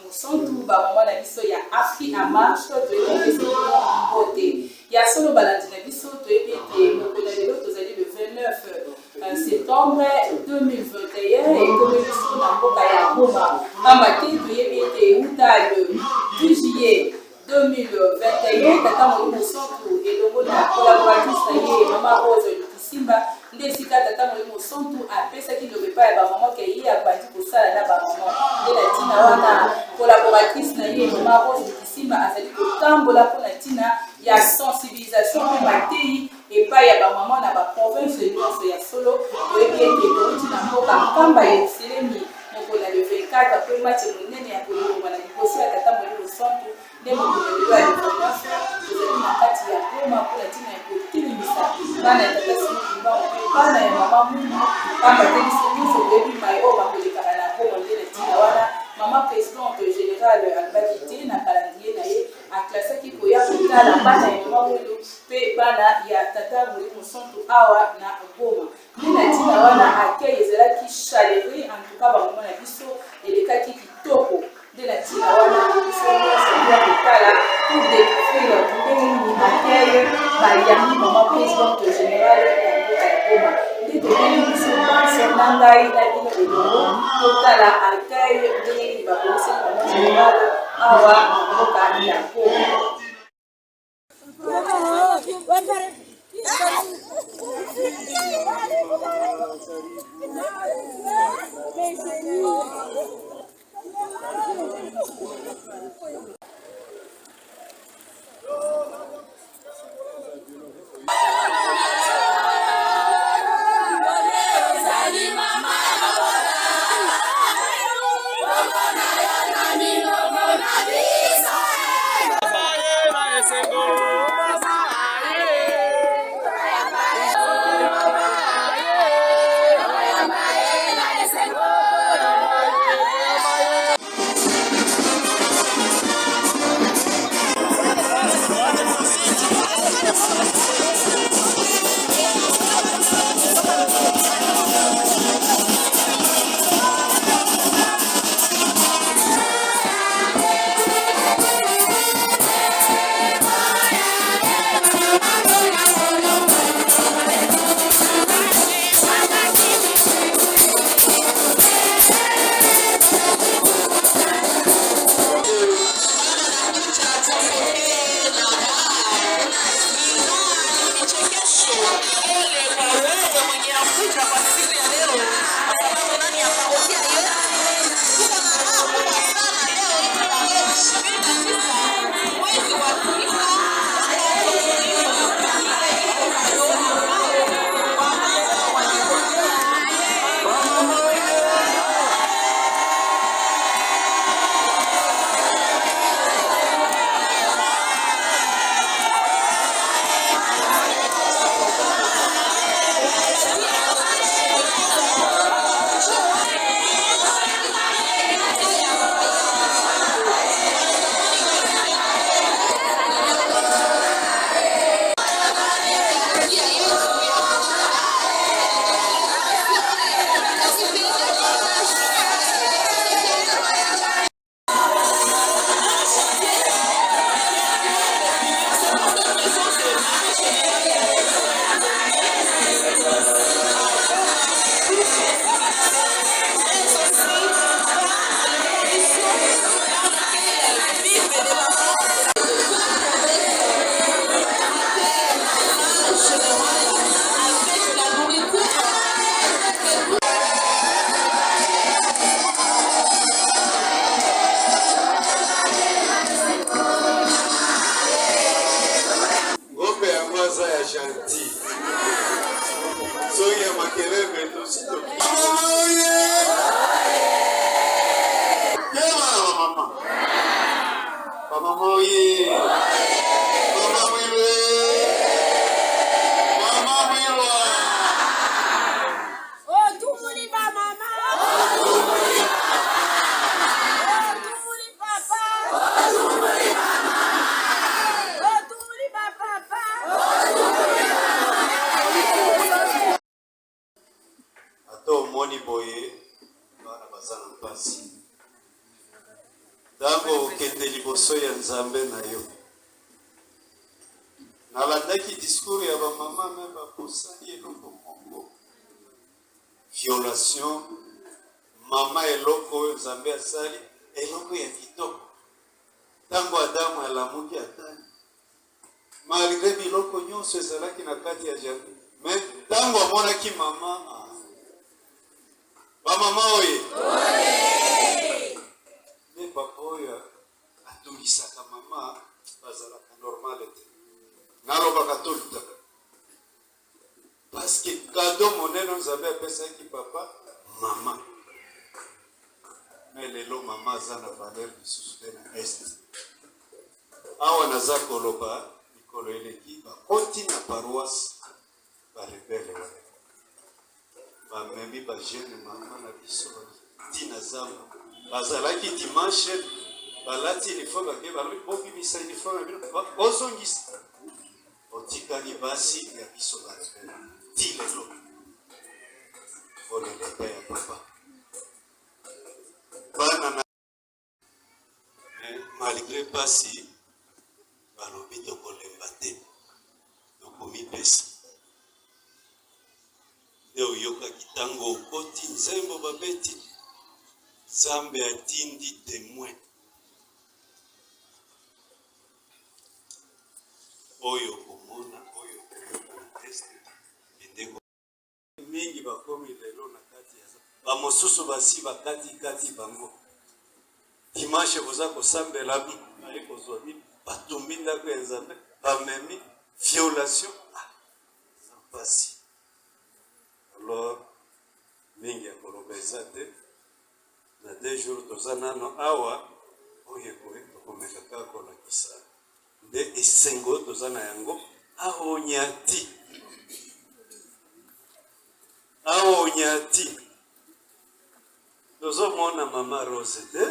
mosantu ba maman na biso ya Afrique en marche toyebi côté ya solo balandi na biso toyebi ete mokolo lelo tozali le 29 septembre 2021 et toyebi biso na mboka ya Goma pamba te toyebi ete euta le 10 juillet 2021 tata molimo mosantu elongo na collaboratrice na ye mama Rose Simba nde esika tata molimo mosantu apesaki lobepa ya bamama ke ye abandi kosala na bamama nde na ntina wana collaboratrice na ye mama Rose Simba azali kotambola mpo na ntina ya sensibilisation mpe matei epai ya bamama na baprovince nyonso ya solo toyebi ete touti na mboka nkamba ya Yerusalemi mokolo na le 24 mpe mati monene ya kolongwa na liboso ya tata molimo mosantu nde mokolo lelo ya le 29 tozali na kati ya Goma mpo na ntina ya kotilimisa bana ya tata simba mpe bana ya mama mungu pamba te biso nyonso toyebi mai oyo bakolekaka na Goma nde na ntina wana mama présidente générale alobaki te na calendrier na ye aklasaki koya kotala bana ya mama mungu mpe bana ya tata molimo mosantu awa na Goma nde na ntina wana akei ezalaki chalerie en tout cas bamama na biso elekaki kitoko nde na ntina wana biso nyonso ya kotala pour découvrir ndenge nini akei bayambi mama présidente générale ya mboka ya Goma nde tobeli biso banse na ngai na bino elongo totala akei ndenge nini bakomisaki mama générale awa na mboka ya Goma. Tango kende liboso ya Nzambe na yo. Nalandaki discours ya ba mama me ba posani eloko moko. Violation, mama eloko Nzambe asali, eloko ya kitoko. Tango Adamu alamuki atani. Malgré biloko nyonso ezalaki na kati ya jamii. Mais tango amonaki mama, ba mama oye. Ne papa oyo atungisaka mama bazalaka normal te. Nalobaka tolutaka. Parce que cadeau monene Nzambe apesaki papa, mama. Mais lelo mama aza na valeur lisusu te na est. Awa naza koloba mikolo eleki bakoti na paroisse barebele wana. Bamemi bajeune mama na biso tina zamba. Bazalaki dimanche balati uniforme ke bobimisa uniforme bozongisa. Otikani basi ya biso barebele. Ti lelo. Oleleka ya papa. Bana na malgré basi balobi tokolemba te tokomipesa nde oyokaki ntango okoti nzembo babeti Nzambe atindi témoin oyo komona oyo koyoka na teste endeko mingi bakomi lelo na kati ya bamosusu basi bakati bango dimanche koza kosambela ali kozwa batumbi ndako ya Nzambe bamemi violation pasi. Alors mingi ya koloba eza te na 2 jours toza nano awa oyo tokomeka kaka kolakisa nde esengo toza na yango aonyati tozomona mama Rose te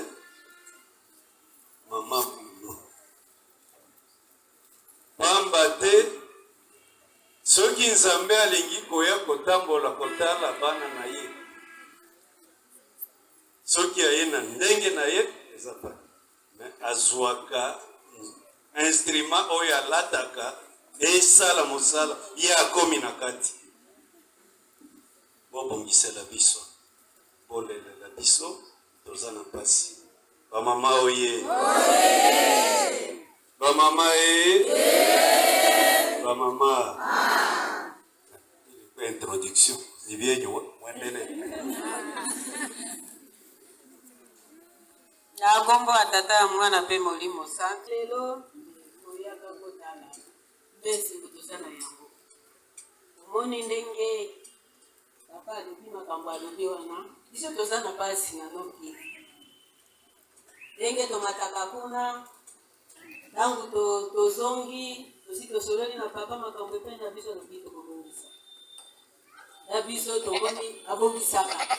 mama Bulu pamba te soki Nzambe alingi koya kotambola kotala bana na ye soki aye na ndenge na ye eza pa azwaka instrument oyo alataka esala mosala ye akomi na kati bobongisela biso bolelela biso toza na mpasi bamama oye bamama bamama introduction libyenyo mwendele na kombo atata ya mwana pe molimo santu lelo oyaka kotala besingo toza na yango omoni ndenge papa alobi makambo alobi wana biso toza na pasi na noki ndenge tomataka kuna ntango tozongi tosi tosololi na papa makambo epai na biso alobi tokobongisa na biso tomoni abongisaka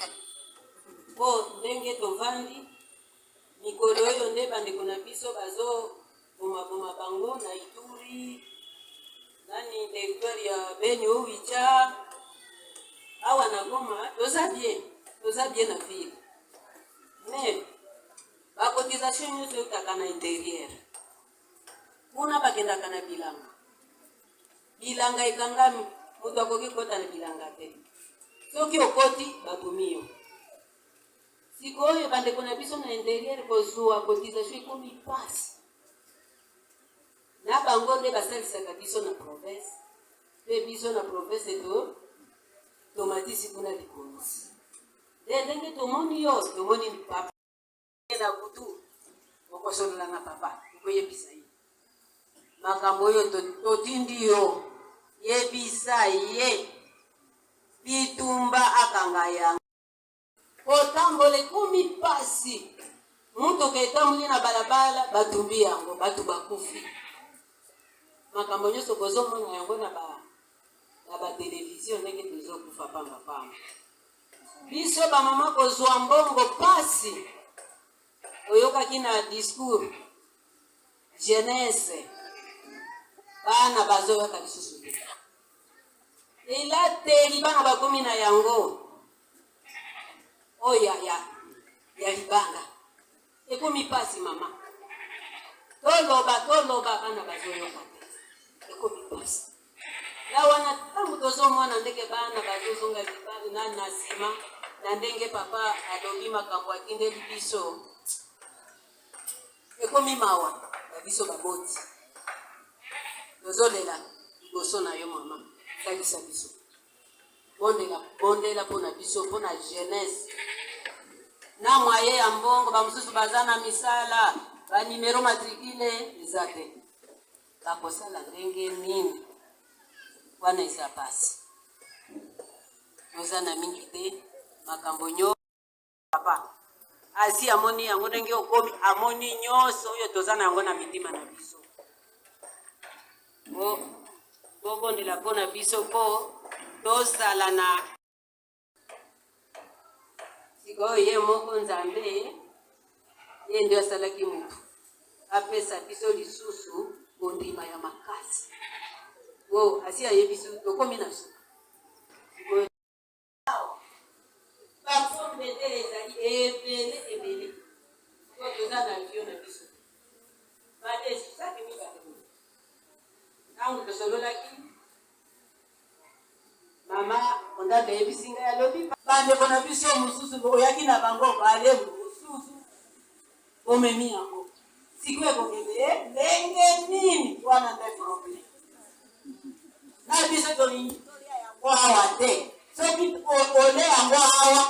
po ndenge tovandi mikolo oyo nde bandeko na biso bazobomaboma bango na Ituri nani territoire ya Beni Owicha awa na Goma toza bien na ville mais bakotisation nyonso eutaka na intérieur kuna bakendaka na bilanga ekangami moto akoki kota na bilanga te soki okoti bakomi yo sikoyo bandeko na biso na intérieur kozwa cotisation ekomi pasi na bango nde basalisaka biso na province mpe biso na province tomatisi kuna likonzi nde ndenge tomoni yo tomoni papa na butu okosolola na papa okoyebisa ye makambo oyo totindi yo yebisa ye bitumba akanga yango kotambola ekomi pasi mutuka etamboli na balabala batumbi yango bato bakufi makambo nyonso kozomona yango na batelevizio ndenge tozokufa pamba biso bamama kozwa mbongo pasi oyokaki na discours jeunesse bana bazoyoka lisusu te elateli bana bakomi na yango oyo ya libanga ekomi pasi mama. Toloba bana bazoyoka te. Ekomi pasi. La wana tangu tozomona ndenge bana bazozonga libali na nasima na ndenge papa alobi makambo atindeli biso. Ekomi mawa na biso baboti. Tozolela liboso na yo mama. Salisa biso. Bondela pona biso pona jeunesse. Na mwaye ya mbongo bamususu bazana misala ba numero matricule izate. Bakosala ndenge nini? Wana isa pasi. Ozana mingi te makambo nyo papa. Asi amoni yango ndenge okomi amoni nyoso oyo tozana yango na mitima na biso. Bondela pona biso po tosala na siko ye moko nzambe ye ndio asalaki mutu apesa biso lisusu bondima ya makasi asi ayebi biso tokomi na so bafombe te ezali ebele po toza na vio na biso badesaki mibale ntango tosololaki mama ondanda yebisi ngai alobi bandeko na biso mosusu oyaki na bango bale mosusu omemi yango sikoyo ekokende ndenge nini wana nde probleme na biso tolingi yango awa te soki ole yango awa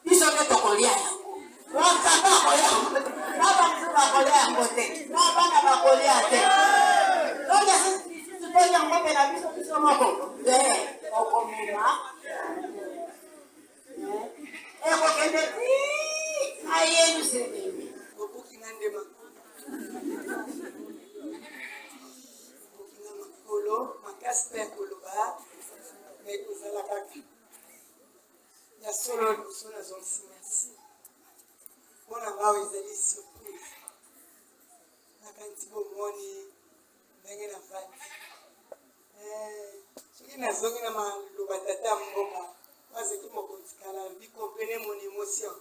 biso nde tokolia yango wakaka kolia yango te na bamiso bakolia yango te na bana bakolia te soki yango mpe na biso moko okomema ekokende ti ayenu sebemi okokinga ndema okokinga makolo makasi mpe koloba me kozala kaka ya solo liboso nazongisi merci mpona ngawa ezali surprise nakanisi bomoni ndenge na vandi soki nazongi na maloba tata mboka bazeki mokonzi kala bikompene mon émotion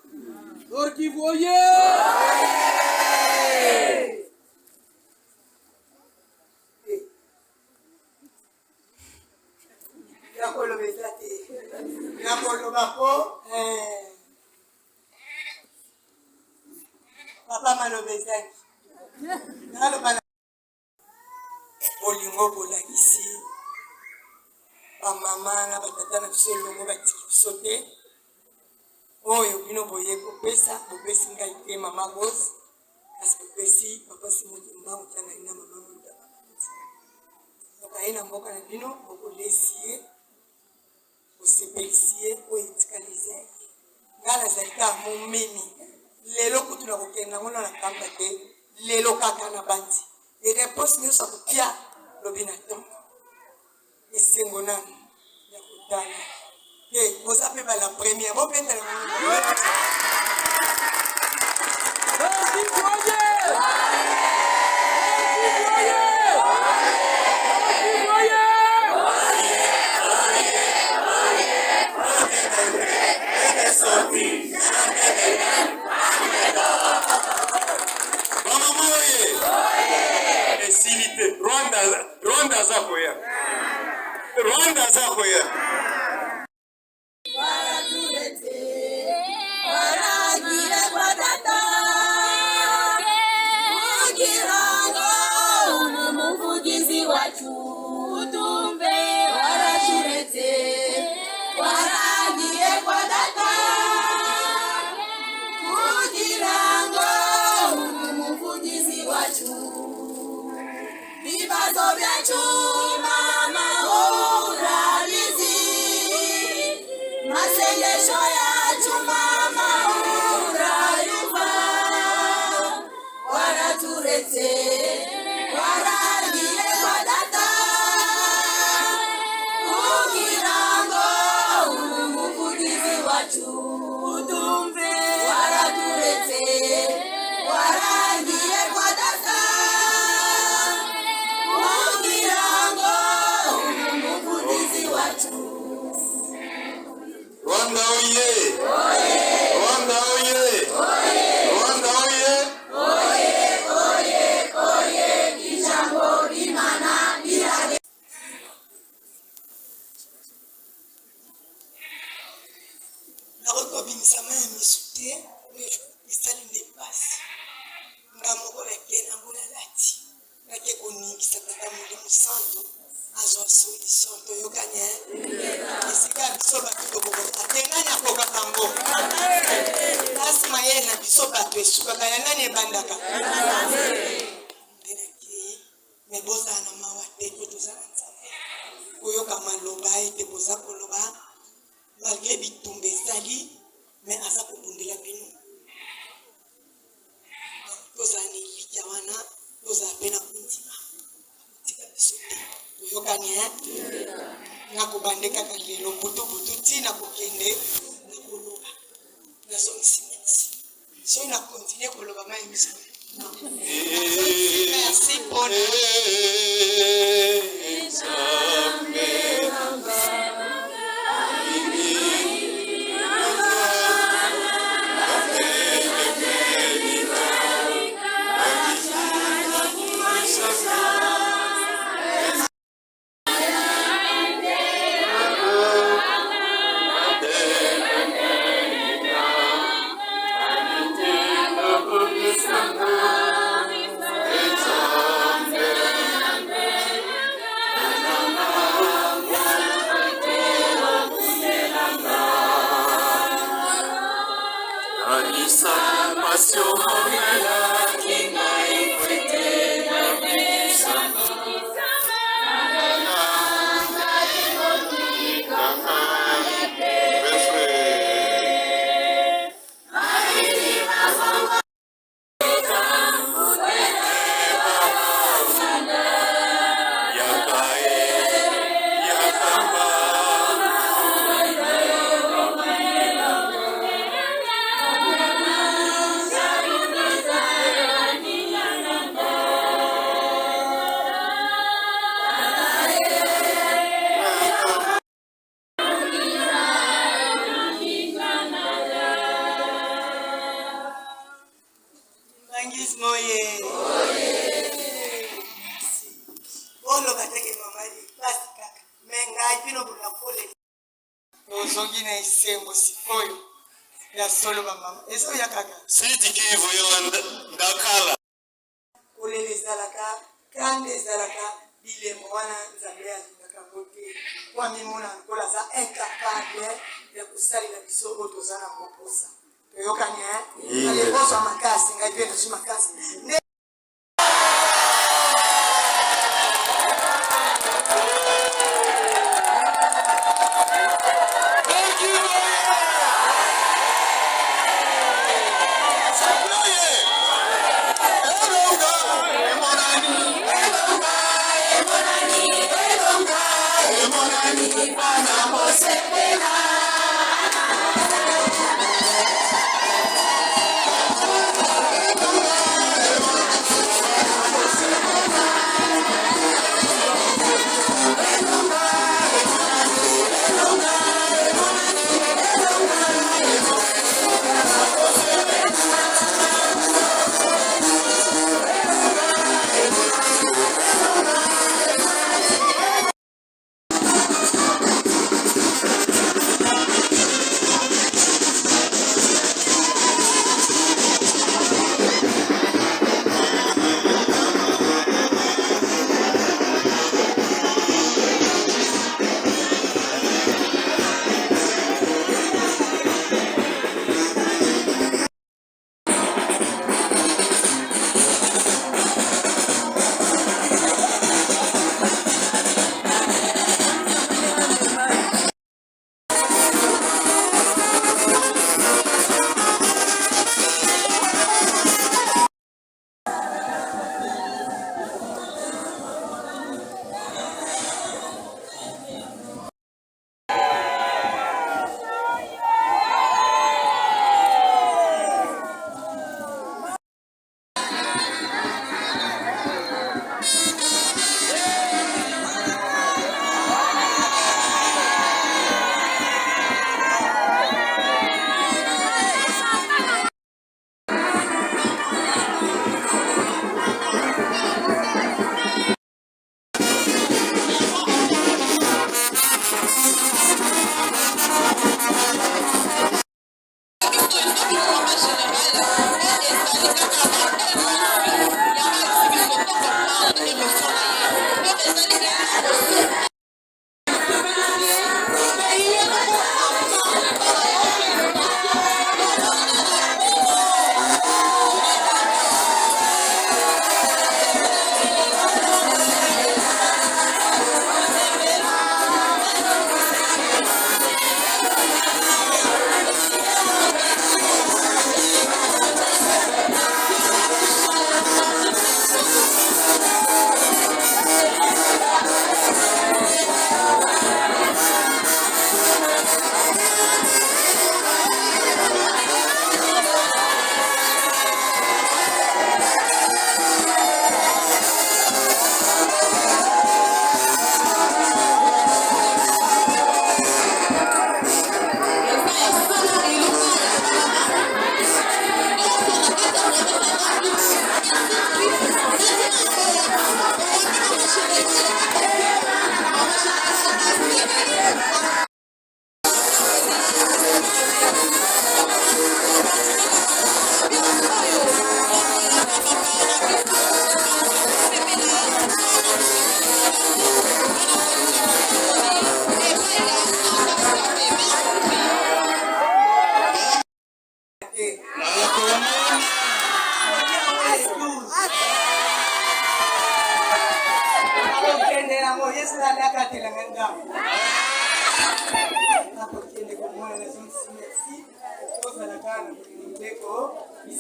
Torki voye nakoloba eza te nakoloba po papa maloba ezaki naloba na bolingo bolakisi bamama na batata na biso elongo batiki biso te oyo bino boye kopesa bopesi ngai te mama Rose kasi bopesi papa Simon mbango tiangai na mama Muda okaye na mboka na bino bokolesi ye bosepelisi ye oyo etikalize ngai nazali kaka momemi lelo kutu na kokende nango na kamba te lelo kaka na bandi ereponse nyonso akopia lobi na ntongo esengo nanu ya kotala te boza mpe bala première bopetala Rwanda zakoya. Rwanda zakoya. Rwanda oye. Santo azwa solution toyokanye esika biso bato atenganya koka kango kasi maye na biso bato esukaka ya nani ebandaka ndenaki me bozala na mawa te po tozala nzambe koyoka maloba ete boza koloba malgré bitumba ezali me aza kobundela bino tozala na elikya wana tozala mpe na kondima tika biso te toyokani nakobande kaka lelo butu ntina kokende na koloba nazongisi merci soki na kontinue koloba mai miso merci mpona Sidi Kivu ndakala olele ezalaka kande ezalaka bilemo wana nzambe alingaka bote wamimona lokola aza incapable ya kosalela biso oyo toza na koposa toyokani alebozwa makasi ngai mpe nazwi makasi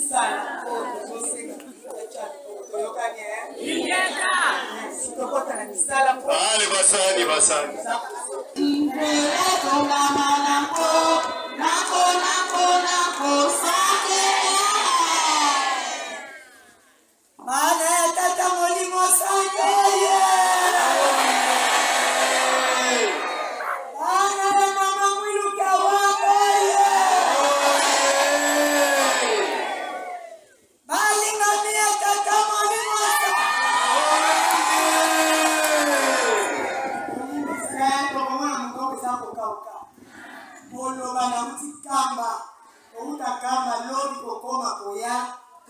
misala oyo tosenga toyokani tokota na misala Bale basani basani. Mana tata molimo sangeye. Mana mama mwiluka wangaye. Malinga mia tata molimo oloba na utikamba outakamba lobi kokoma koya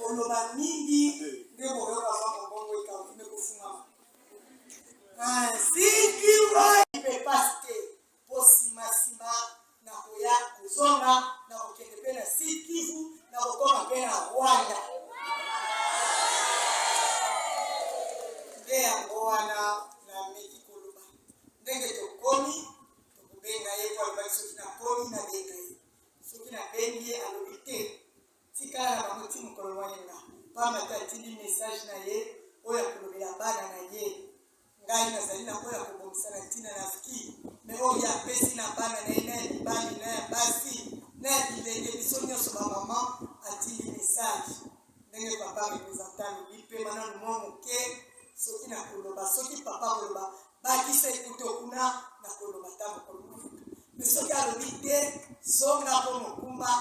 oloba mingi nde boyoka mwa mbongo ekautime kofungama sikiwa ipepasite po simasima na koya kozonga na kokende mpe na sikivu na kokoma mpe na Rwanda nde yango wana na meki koloba ndenge tokomi tokobenga ye po alobaki soki nakomi nabenga ye soki nabengi ye alobi te tikala na bango ti mokolo wanenga pamba te atindi message na ye oyo akolobela bana na ye ngai nazali na oyo akobongisa na ntina na ski me oyo apesi na bana na ye na ya mibali na ya basi na ya bilenge biso nyonso bamama atindi message ndenge papa representant alobi mpe manano mwa moke soki na koloba soki papa koloba bakisa ekute okuna na koloba ta mokolo mofuta me soki alobi te zonga mpo mokumba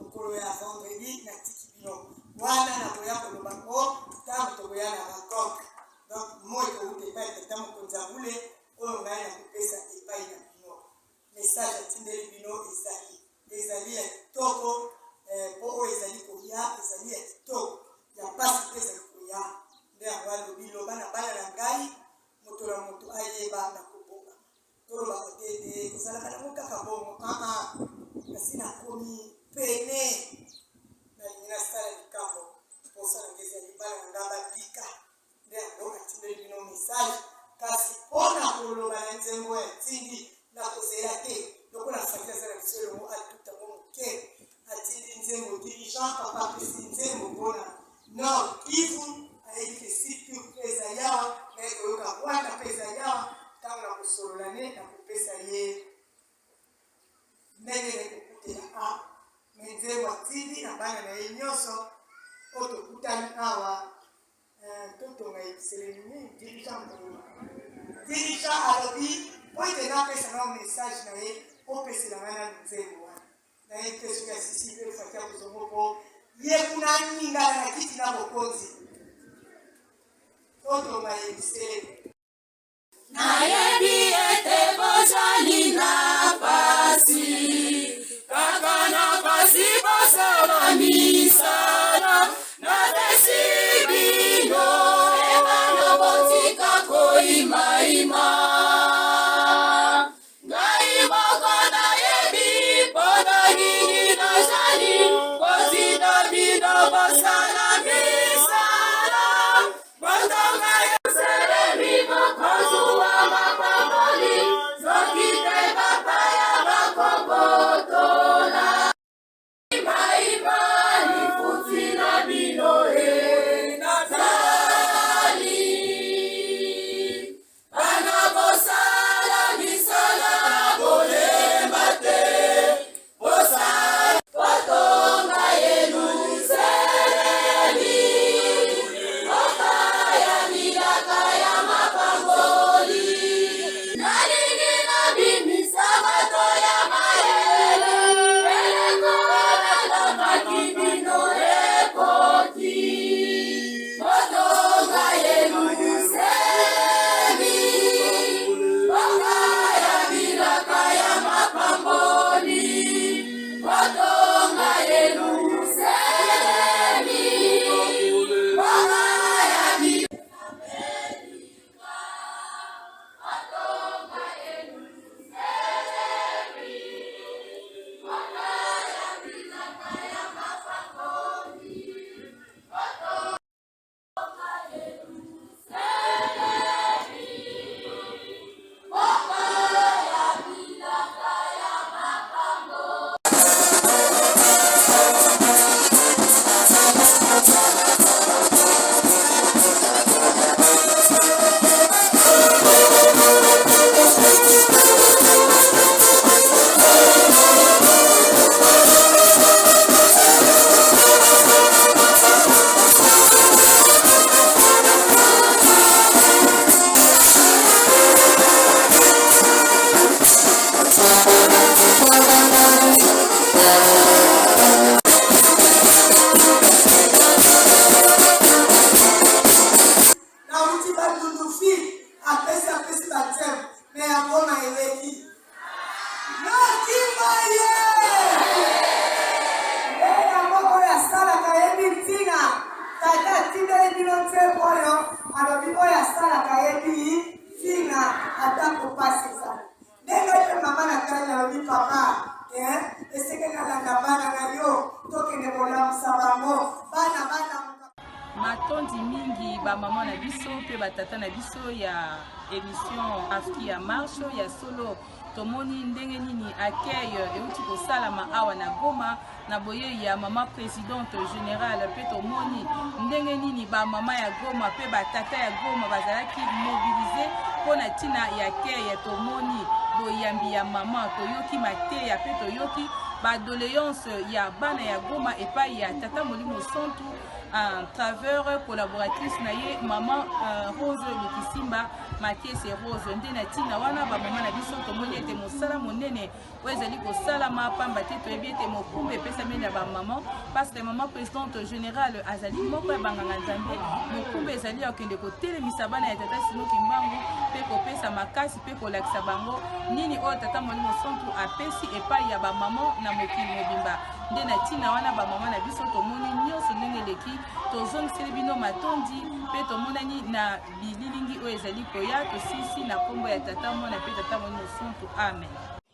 mokolo ya vendredi na tiki bino wana na koya koloba ngo ntango tokoya na rencontre donc mo ekouta epai tata mokonzi abule oyo ngai na kopesa epai na bino message atindeli bino ezali ya kitoko mpo oyo ezali koya ezali ya kitoko ya pasi mpe ezali koya nde yango alobi loba na bana na ngai moto na moto ayeba na kobonga tolobaka tete kozalaka nango kaka bongo kasi nakomi pene nalingi nasala likambo mposa na ngezi ya libala na nga babika nde yango atindeli bino message kasi mpona koloba na nzembo ya tindi na kozela te lokola faki aza na biso elongo atutango moke atindi nzembo dirigant papa apesi nzembo mpona nord kivu ayebike sirkuit eza yawa naye koyoka Rwanda mpe eza yawa ntango na kosolola ne na kopesa ye ndenge nekokutela me nzembo atindi na bana na ye nyonso oyo tokutani awa totonga ebiseleni nini dirigant alobi po ete napesa nao message na ye opesela ngai nanu nzembo wana na ye mpe soki asisi mpe faki ya kozongo mpo ye kuna ningana na kiti na bokonzi totonga ebiseleni nayebi ete bozali na pasi kaka na pasi bosala misala napesi bino ebana botika koyimayima ngai moko nayebi mpona nini nazali kotina bino bosala misala botonga yoselemi mokozuwa mapamboli soki te eseke nalanda bana na yo tokende kolamisa bango bana matondi mingi bamama na biso mpe batata na biso ya émission Afrique ya marche ya solo tomoni ndenge nini accueil euti kosalama awa na Goma na boye ya mama présidente générale mpe tomoni ndenge nini bamama ya Goma mpe batata ya Goma bazalaki mobilize mpona ntina ya accueil tomoni boyambi ya mama toyoki mateya mpe toyoki badoléance ya bana ya Goma epai ya tata Molimo Santu en travers collaboratrice na ye maman Rose Lukisimba Mathiese Rose nde na ntina wana bamama na biso tomoni ete mosala monene oyo ezali kosalama pamba te toyebi ete mokumba epesami na bamama parce que mama présidente générale azali moko ya banganga nzambe mokumba ezali ya kokende kotelemisa bana ya tata Sinoki Mbangu mpe kopesa makasi mpe kolakisa bango nini oyo tata Molimo Santu apesi epai ya bamama na mokili mobimba nde na ntina wana bamama na biso tomoni nyonso ndenge eleki tozongiseli bino matondi mpe tomonani na bililingi oyo ezali koya tosisi na nkombo ya tata mwana mpe tata Molimo Santu amen.